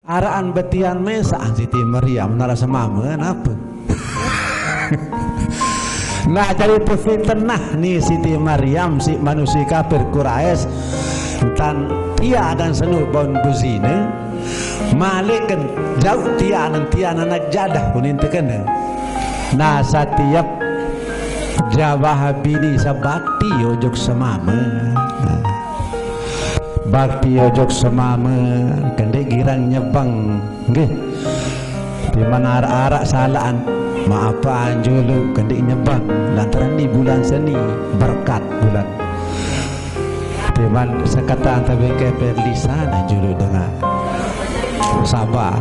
araan betian mesa Siti Maryam nara semamen apa. Nah jadi fitnah nih Siti Maryam si manusia kafir Quraisy tan tia dan senu bon buzine malikan jauh tia anak jadah kunin tekene. Nah setiap jawah bini sabakti ojok semame bakti ojok semame kendek girang nyebang nggih di mana arak salaan maafan julu kendek nyebang lantaran di bulan seni berkat bulan di mana sekata antabe ke perlisana julu dengan sabar.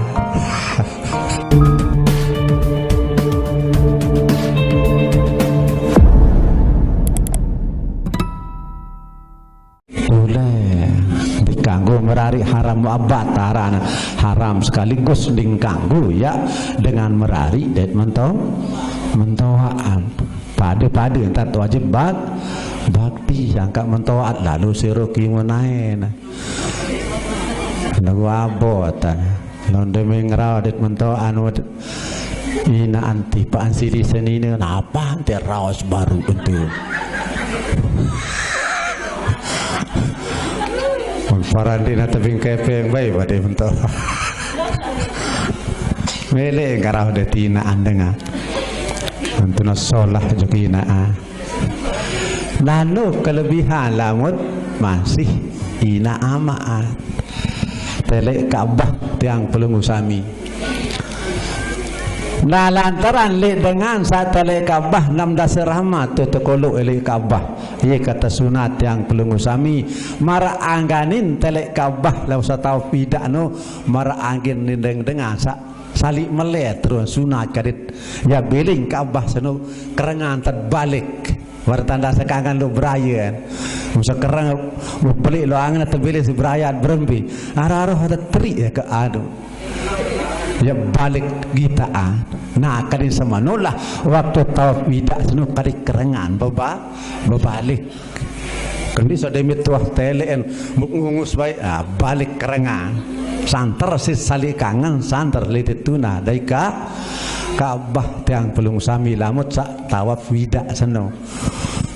Kanggo merari haram muabat tarana haram sekaligus dingkanggu ya dengan merari det mentoaan pada entar wajib bakti sangka mentoat lalu siroki menaen lagu abotan londe mengrau det mentoan ina anti paan siri senine napa ante raos baru bentuk Farandina tebing kepe yang baik pada bentuk mele garau de tina andenga antuna solah jokina lalu kelebihan lamut masih ina amaa telek Ka'bah tiang pelungu sami. Nah lantaran le dengan saat telek Ka'bah 16 rahmat tu tekolok elek Ka'bah ia kata sunat yang pelungu sami mara angganin telek Ka'bah lau satau pidak no mara angin nindeng dengan salik melet terus sunat kadit ya beling Ka'bah seno kerengan terbalik wartanda sekangan lo berayan musa kerang beli lo angin terbalik si berayan berembi arah-arah ada teri ya ke adu ya balik kita nah kadin semanolah waktu tawaf wida seno kadit kerengan berbalik kendi so demit tuah telen mengungus baik balik kerengan santer si salik kangen santer litit tuna daika Ka'bah tiang pelung sami lamut sak tawaf wida seno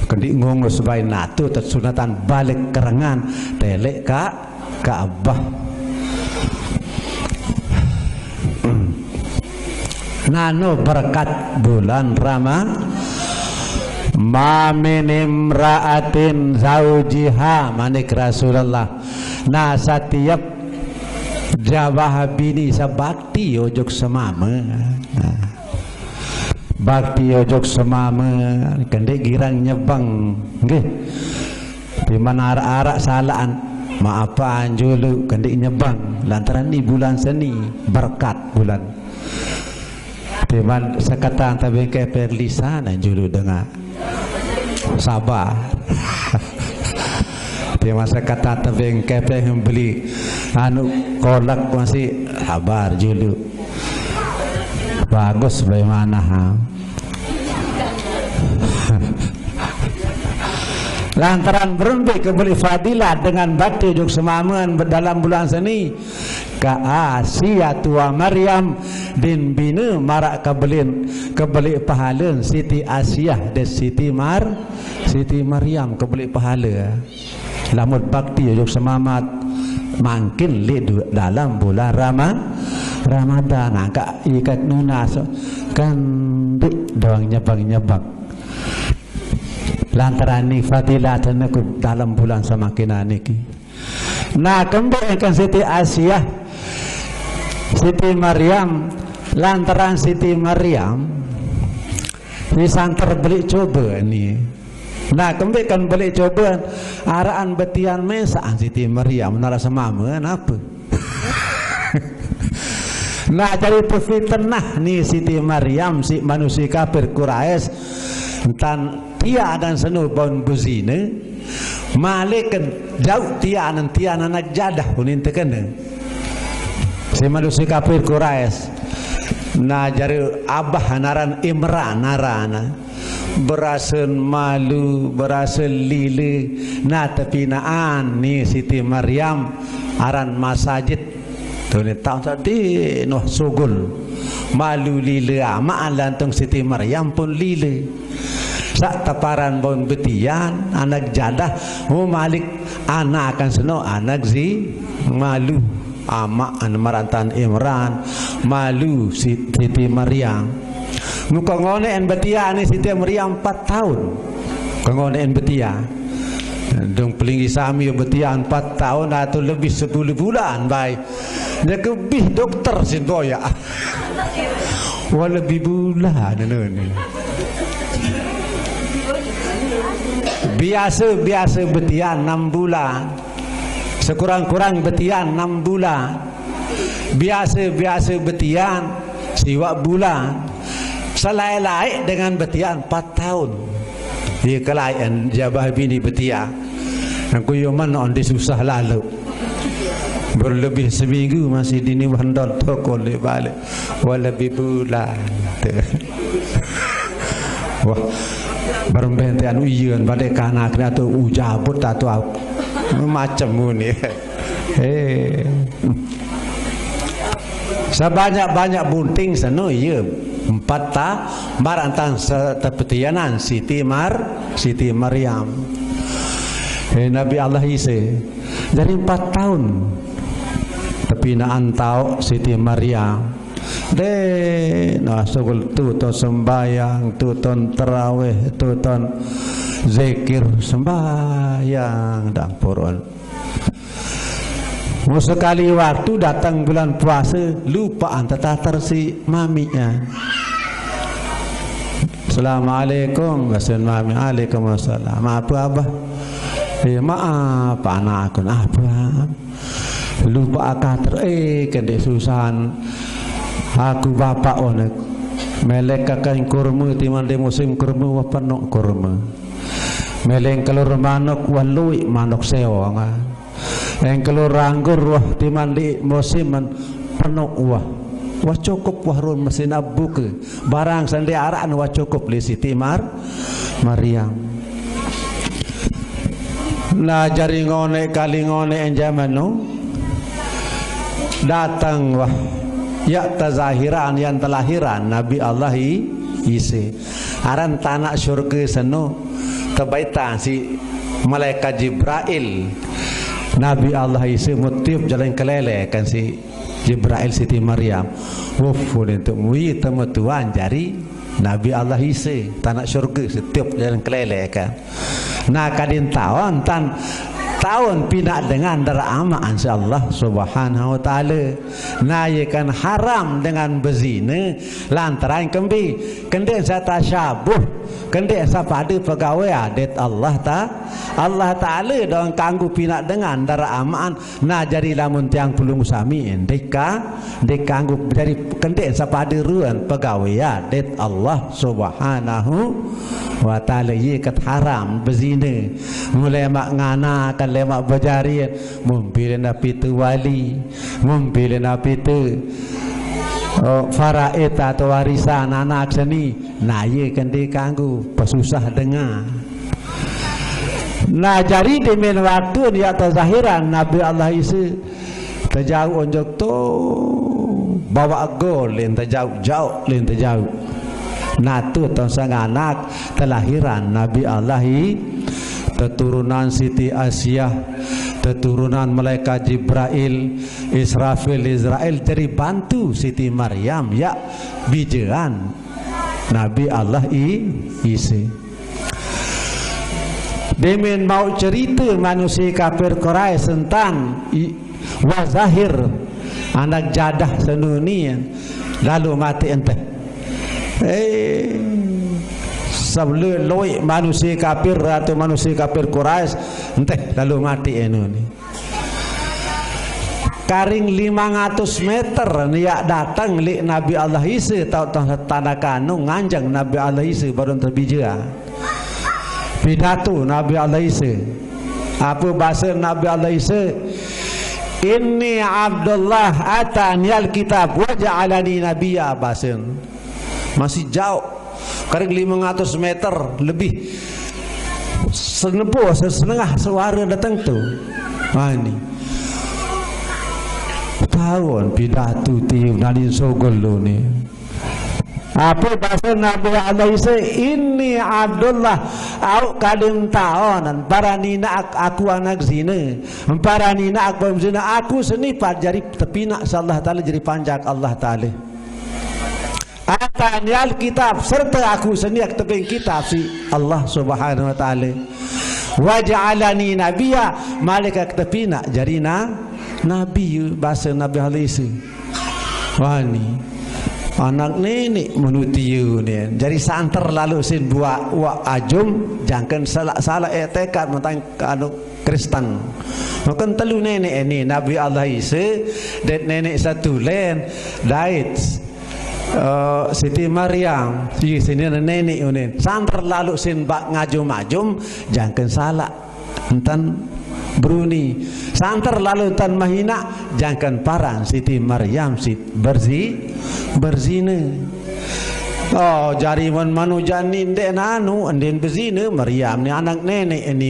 kendi ngungus baik natu tersunatan balik kerengan telek Ka'bah nano berkat bulan Ramadan ma min imra'atin zaujiha manik Rasulullah. Nah setiap jawah bini sabakti ojok semame bakti ojok semame kendek girang nyebang nggih di mana arak salaan maafan julu kendek nyebang lantaran di bulan seni berkat bulan Teman sekata antabe ke perlisana julu dengan sabar. Teman sekata antabe ke yang beli anu kolak masih sabar julu. Bagus bagaimana ha? Lantaran berhenti kebeli fadilah dengan bakti juk semaman dalam bulan seni ka Asia tua Maryam din bina marak kebeli pahala Siti Asia dan Siti Maryam kebeli pahala lamut bakti juk semamat makin li dalam bulan Ramadan angka ikat nunas kan doang nyebang lantaran ni fadilah tenaku dalam bulan semakin niki. Nah kembali kan Siti Asia Siti Maryam lantaran Siti Maryam ni santer beli coba ni. Nah kembali kan beli coba araan betian mesa Siti Maryam nara semamen apa. Nah jadi fitnah ni Siti Maryam si manusia kafir Quraisy tan tia dan senu bon buzine malikan jauh tia anak jadah kunin tekene si manusia kafir Quraisy. Nah jari abah naran Imran narana berasa malu berasa lili nah tapi naan ni Siti Maryam aran masajid tu ni tahun tadi noh sugul malu lila amaan lantung Siti Maryam pun lila sak taparan bon betian anak jadah malik anak akan seno anak malu ama an marantan Imran malu Siti Maryam muka ngone en betia ni Siti Maryam 4 tahun ngone en betia dong pelinggi sami betia 4 tahun atau lebih 10 bulan baik dia lebih dokter sin boya wah lebih bulan ni biasa betian 6 bulan sekurang-kurang betian 6 bulan biasa betian siwak bulan selai-lai dengan betian 4 tahun dia kelaian jabah bini betia aku yoman on disusah lalu berlebih seminggu masih dini wandol toko le balik lebih bulan wah berbentean ujian pada kanak atau ujabut atau macam ni sebanyak-banyak bunting seno iya 4 barantang setepetianan Siti Maryam Nabi Allah Isa dari 4 tahun tapi nak antau Siti Maryam sugul tu ton sembayang tu ton terawih tu ton zikir sembayang dan Quran. Sekali waktu datang bulan puasa lupaan tetatar si maminya. Assalamualaikum wassalamu alaikum wassalam. Apa abah? Maaf anak aku apa? Lupa akater kendek susahan aku bapak onek melek kakan kurma timan de musim kurma wa penuh kurma meleng kelur manok walui manok sewa yang kelur anggur wah timan di musim penuh wah cukup wah run mesin abu ke barang sandi araan wah cukup li Siti Maryam nah jari ngone kali ngone en zaman no datang wah ya tazahiran yang telahiran Nabi Allah Isa aran tanah syurga seno kebaitan si malaikat Jibril Nabi Allah Isa mutiup jalan kelele kan si Jibril Siti Maryam wufud untuk muyi temu tuan jari Nabi Allah Isa tanah syurga setiap jalan kelele kan nah kadin tahun tahun pinak dengan darama insyaallah subhanahu wa taala nayakan haram dengan berzina lantaran kembi kendek sa tasyabuh kendek sa pada pegawai adat Allah taala dong kanggu pinak dengan daramaan nah jadi lamun tiang pulung sami dekanggu jadi kendek sa pada ruan pegawai adat Allah subhanahu wa taala ye kat haram berzina mulai mak ngana kan lemak berjarian mumpilin api tu wali mumpilin api tu faraid atau warisan anak seni nah ye kan dikanggu pesusah dengar nah jari demen waktu dia tazahiran Nabi Allah Isa terjauh onjok tu bawa gol len terjauh len terjauh nah tu tahun sang anak telahiran Nabi Allah keturunan Siti Asyah, keturunan malaikat Jibril, Israfil, Israel jadi bantu Siti Maryam ya bijaan Nabi Allah Isa. Demen mau cerita manusia kafir Quraisy tentang wazahir anak jadah senunian lalu mati ente. Sebelum loi manusia kafir atau manusia kafir Quraisy entah lalu mati ni karing 500 meter niak datang li Nabi Allah Isa tahu tanda kanu nganjang Nabi Allah Isa baru terbija pidato Nabi Allah Isa apa bahasa Nabi Allah Isa inni Abdullah atani alkitab wa ja'alani nabiyya bahasa masih jauh karing 500 meter lebih senepuh setengah suara datang tu ini tahun pidatu tiu nalin sogol lo ni. Apa bahasa Nabi Isa ini Abdullah au kadim taonan paranina aku anak zina paranina aku zina aku senipat jari tepina Allah Taala jadi panjak Allah Taala atani alkitab serta aku seniak teping kitab si Allah Subhanahu wa taala waja'alani nabiyya malika tepina jarina nabi bahasa Nabi Isa wani anak nenek menutiu ni jadi santer lalu sin buat wa ajum jangan salah tekad mentang anu Kristen makan telu nenek ini Nabi Allah Isa dan nenek satu lain dait Siti Maryam di sini nenek ini santer lalu sin bak ngajum jangan salah entan Bruni santer lalu tan mahina jangan parang Siti Maryam si berzina oh jari manu janin dek nanu andin berzina Maryam ni anak nenek ini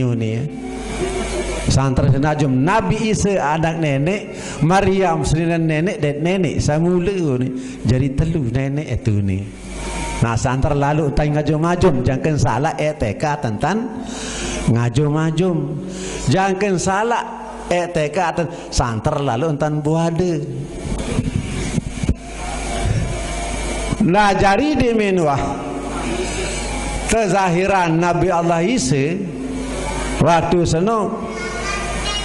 santer senajum Nabi Isa anak nenek Maryam selinan nenek dan nenek samula ni jadi telu nenek itu ni nah santer lalu tan ngajum jangan salah etika tentang ngajum jangan salah etika santer lalu entan buade nah jari di menuah kezahiran Nabi Allah Isa waktu seno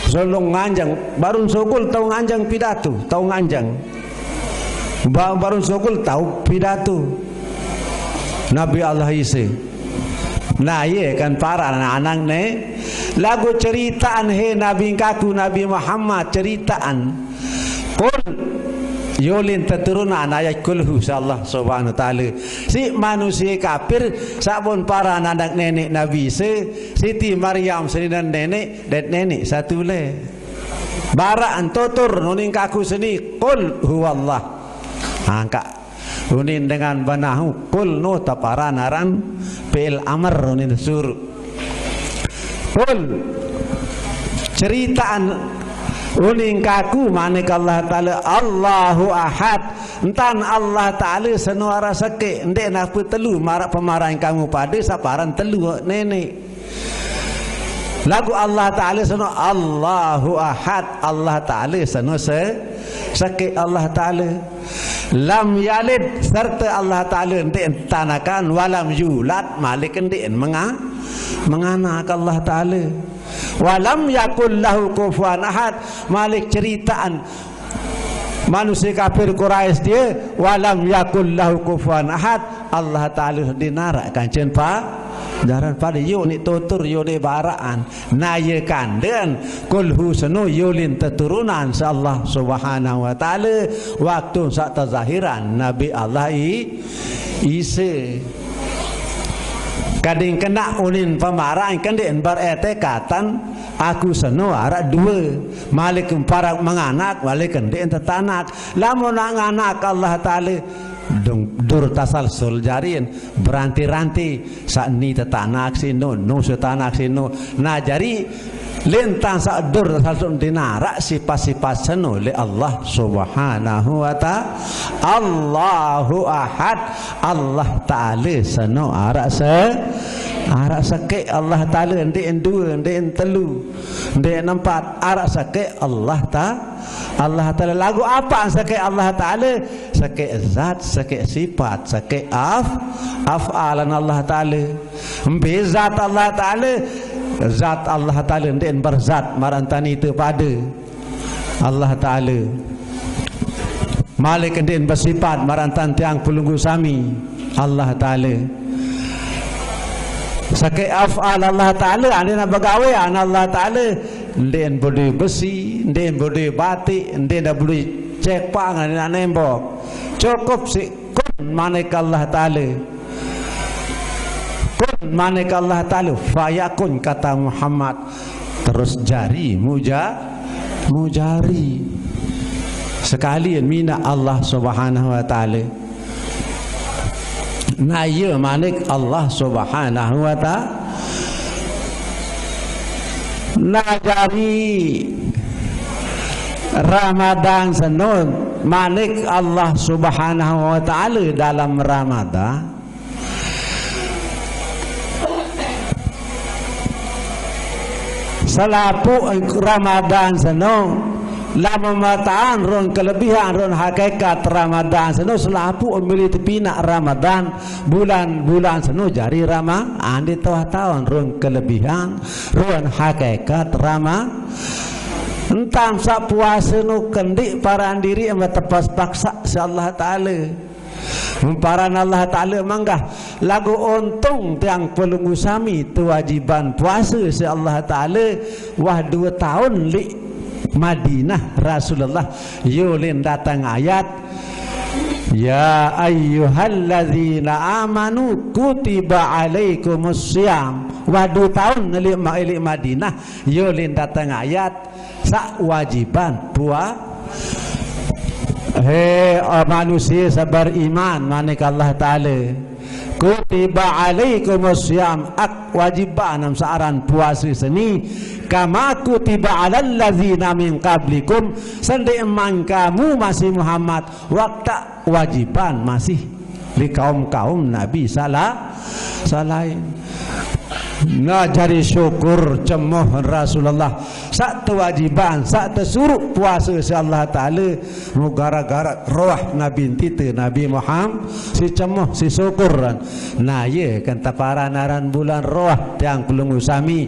solong nganjang baru sokul tahu nganjang pidato tahu nganjang baru sokul tahu pidato Nabi Allah Isa nah iya kan para anak-anak ni lagu ceritaan he Nabi kaku Nabi Muhammad ceritaan kul yolin teturunan ayat kulhu Allah subhanahu wa ta'ala si manusia kafir sabun para anak nenek Nabi Siti Maryam senidan nenek dan nenek satu le baraan tutur nuning kaku seni kul huwallah angka unin dengan banahu kul no taparanaran pil amr unin sur kul ceritaan unin kaku manik Allah Ta'ala Allahu ahad entan Allah Ta'ala senuara seke ndek nafu telu marak pemarahan kamu pada saparan telu nenek lagu Allah Ta'ala senu Allahu ahad Allah Ta'ala senu seke Allah Ta'ala lam yalid serta Allah Ta'ala ndek tanakan walam yulad malik ndek menganak Allah Ta'ala walam yakul lahu kufuwan ahad malik ceritaan manusia kafir Quraisy dia walam yakul lahu kufuwan ahad Allah Ta'ala dinarak kancen daran pada yo ni tutur yo ni baraan nayekan dan kulhu senu yulin teturunan Allah Subhanahu wa taala waktu sak tazahiran Nabi Allah Isa kading kena unin pemarahan kendin beretekatan aku senu arak dua malik para menganak malik kendin tetanak lamun anak Allah Ta'ala dur tasalsul jarin beranti-ranti sakni tetanak sino no setanak sino nah jari lintang sak dur tasalsul dinarak sifat-sifat seno le Allah Subhanahu wa ta'ala Allahu ahad Allah Ta'ala seno arak sake Allah Ta'ala ndek dua ndek telu ndek empat arak sake Allah Ta'ala lagu apa sake Allah Ta'ala sake zat sake sifat sake af'alan Allah Ta'ala bezat Allah Ta'ala zat Allah Ta'ala ndek berzat marantani itu pada Allah Ta'ala malik ndek bersifat marantan tiang pelunggu sami Allah Ta'ala sake af'al Allah Ta'ala andina bagawean Allah Ta'ala ndek bodi besi ndek bodi batik ndek bodi cek pangan andina nembok cukup si kun manik Allah Ta'ala kun manik Allah Ta'ala fayakun kata Muhammad terus jari mujari sekalian mina Allah Subhanahu wa Ta'ala nah ya manik Allah Subhanahu wa ta'ala nah jadi Ramadan senun manik Allah Subhanahu wa taala dalam Ramadan selapu Ramadan senun lama mataan ron kelebihan ron hakikat Ramadan seno selapu umili tepina Ramadan bulan seno jari Ramadan di tahun ron kelebihan ron hakikat Ramadan entang sak puasa nu kendik paran diri ama tepas paksa si Allah Ta'ala paran Allah Ta'ala manggah lagu untung tiang pelunggu sami kewajiban puasa si Allah Ta'ala wah 2 tahun li Madinah Rasulullah yulin datang ayat ya ayyuhalladzina amanu kutiba alaikumussyam wah 2 tahun li Madinah yulin datang ayat sak wajiban puasa manusia sabar iman manik Allah Ta'ala kutiba alaikumussyam ak wajiban saaran puasa seni kama kutiba alal ladzina min qablikum sende emang kamu masih Muhammad waktu wajiban masih di kaum-kaum Nabi salain ngajari syukur cemoh Rasulullah sak kewajiban sak tersuruh puasa si Allah Ta'ala gara-gara roh Nabi tite Nabi Muhammad si cemoh si syukur nah ye kan taparanaran bulan roh yang belum usami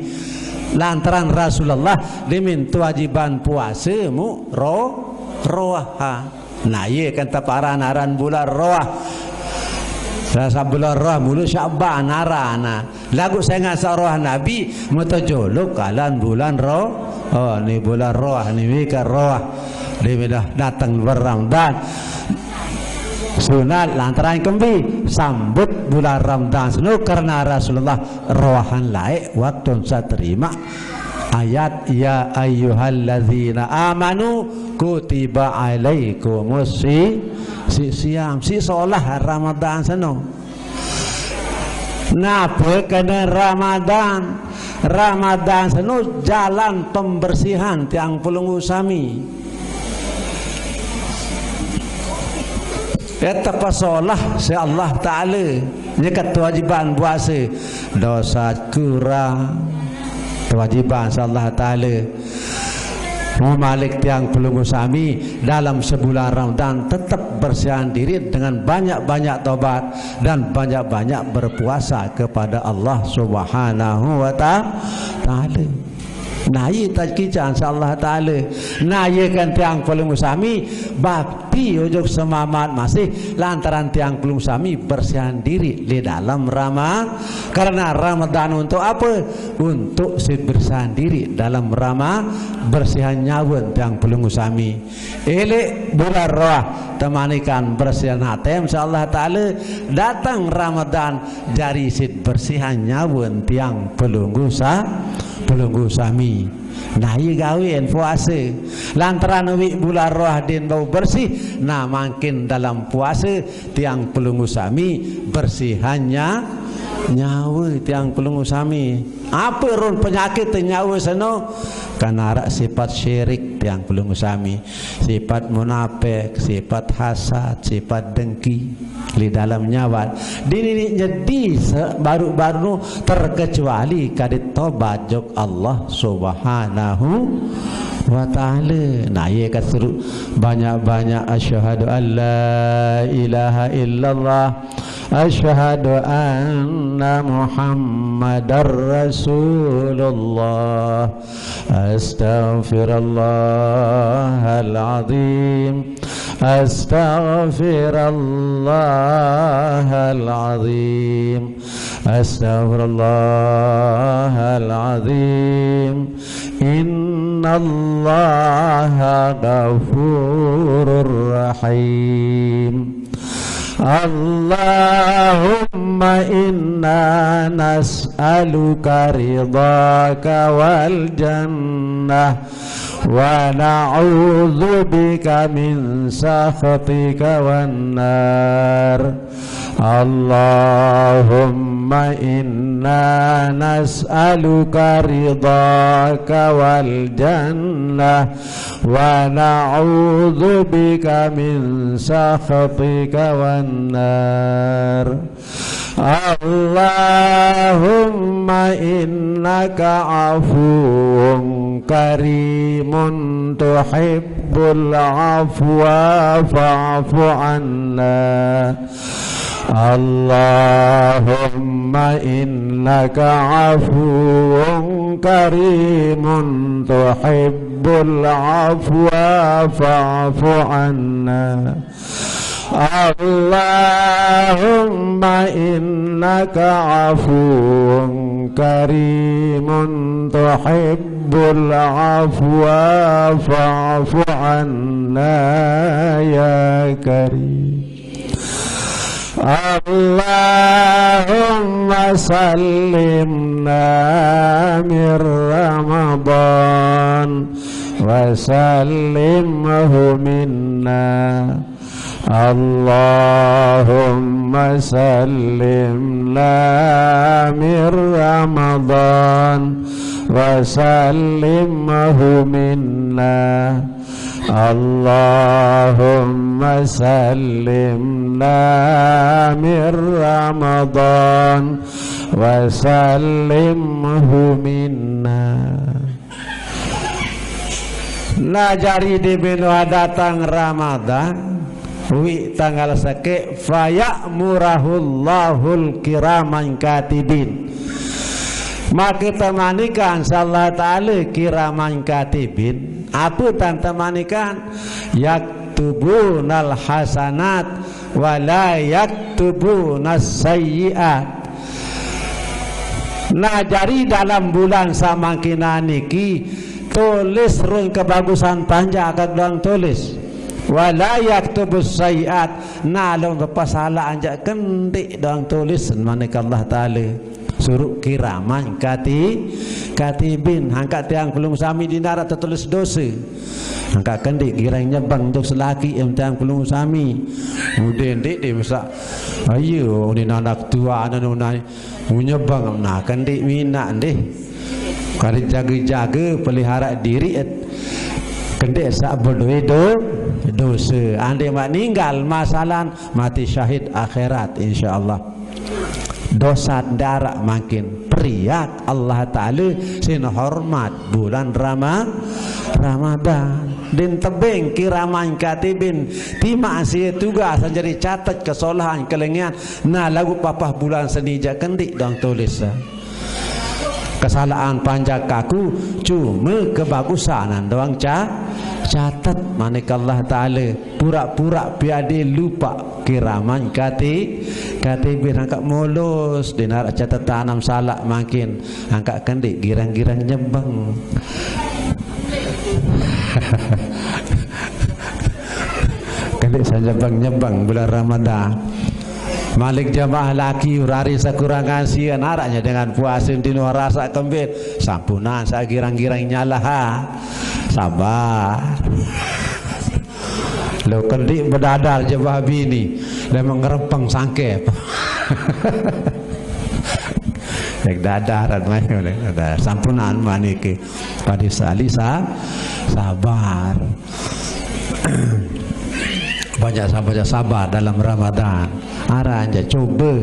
lantaran Rasulullah dimin kewajiban puasa mu roh nah ye kan taparanaran bulan roh rasa bulan roh mulu Sya'ban narana lagu saya ngasa roh Nabi mutajolok kalan bulan roh ni bulan roh ni wika roh dia dah datang Ramadan sunat lantaran kembi sambut bulan Ramadan senu karena Rasulullah rohan laik waktu saya terima ayat ya ayyuhalladzina amanu kutiba alaikumus siam si solah Ramadan seno napa kena Ramadan seno jalan pembersihan tiang pelunggu sami eta pasolah si Allah Ta'ala nyekat kewajiban puasa dosa kurang kewajiban si Allah Ta'ala memalik tiang pelunggu sami dalam sebulan Ramadan tetap bersihan diri dengan banyak-banyak taubat dan banyak-banyak berpuasa kepada Allah Subhanahu wa Ta'ala. Nah ye tajkican insyaallah Ta'ala nah ye kan tiang pelunggu sami bakti ujug semamat masih lantaran tiang pelunggu sami bersihan diri di dalam Ramadan karena Ramadan untuk apa? Untuk bersihan diri dalam Ramadan bersihan nyawa tiang pelunggu sami elek bulan roh temanikan bersihan hati insyaallah Ta'ala datang Ramadan jari sid bersihan nyawa tiang pelunggu sami nah iya gawin puasa lantaran bulan roh din bau bersih nah makin dalam puasa tiang pelunggu sami bersihannya nyawa tiang pelunggu sami apa ron penyakit nyawa seno karena ada sifat syirik tiang pelunggu sami sifat munafik sifat hasad sifat dengki di dalam nyawa dini jadi baru-baru terkecuali kadit tobat jok Allah Subhanahu wa Ta'ala nah ia kata banyak-banyak asyhadu an la ilaha illallah asyhadu anna muhammadar rasulullah astaghfirullahal-azim astaghfirullahal-azim astaghfirullahal-azim innallaha ghafurur rahim Allahumma inna nas'aluka ridhaka wal jannah wa na'udzu bika min sakhatika wan nar Allahumma inna nas'aluka ridhaka wal jannah wa na'udzu bika min sakhatika wan nar. Allahumma innaka afuwun karimun tuhibbul afwa fa'fu anna. Allahumma innaka afuwun karimun tuhibbul afwa fa'fu anna. Allahumma innaka afuwun karimun tuhibbul afwa fa'fu anna ya karim. Allahumma sallimna min Ramadan wa sallimhu minna. Allahumma sallimna min Ramadan wa sallimhu minna. Allahumma sallimna min Ramadan wa sallimhu minna. Najari di bina datang Ramadan, wi tanggal seke faya'murahullahul kiraman katibin. Maka temanikan insyaallah ta'ala kiraman katibin. Apa tan temanikan? Yaktubunal hasanat wa la yaktubunas sayyi'at. Nah jadi dalam bulan samakina niki tulis rung kebagusan panjang akan doang tulis. Wala yaktubus sayyi'at. Nah lawan berpasalah anjak kendik doang tulis manika Allah Ta'ala suruh kiraman katibin. Angkat tiang kulung sami dinara tertulis dosa. Angkat kendik girang nyebang untuk selaki yang tiang kulung sami. Kemudian dik dia masak ayo ni anak tua anak nunai menyebang. Nah kendik minak deh kali jaga-jaga pelihara diri kendik sak berdoa dosa. Andai mak ninggal masalah mati syahid akhirat insyaallah. Dosa darak makin periak Allah Ta'ala sin hormat bulan Ramadan. Din tebing kiraman katibin tima asyik tugas jadi catat kesalahan kelengian. Nah lagu papah bulan senija kendik dong tulis kesalahan panjang kaku cuma kebagusanan doang catat manik Allah Ta'ala pura-pura biade lupa kiraman katibin angkat mulus dinar catat tanam salak makin angkat kendik girang-girang nyembang. Kendik saya nyembang bulan Ramadan. Malik jamaah laki urari sekurangan sian araknya dengan puasin dino rasa kembit sampunan saya girang-girang nyalah sabar. Lo kendik berdadar jemaah bini dan mengerempeng sangkep. Yang dadaran main sampunan manike pada salisa sabar. Banyak sabar dalam Ramadan. Arah aja coba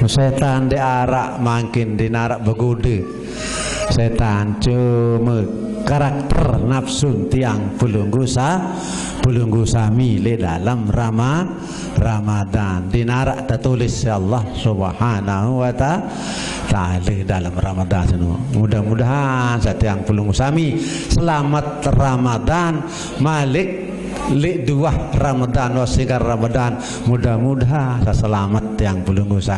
setan di arak makin dinarak begoda. Setan cuma karakter nafsu tiang pulunggu sami le dalam Ramadan dinarak tertulis Allah Subhanahu wa ta'ala dalam Ramadan itu. Mudah-mudahan setiang pulunggu sami selamat Ramadan Malik Lek dua Ramadan wasigar Ramadan mudah-mudahan selamat yang belum usah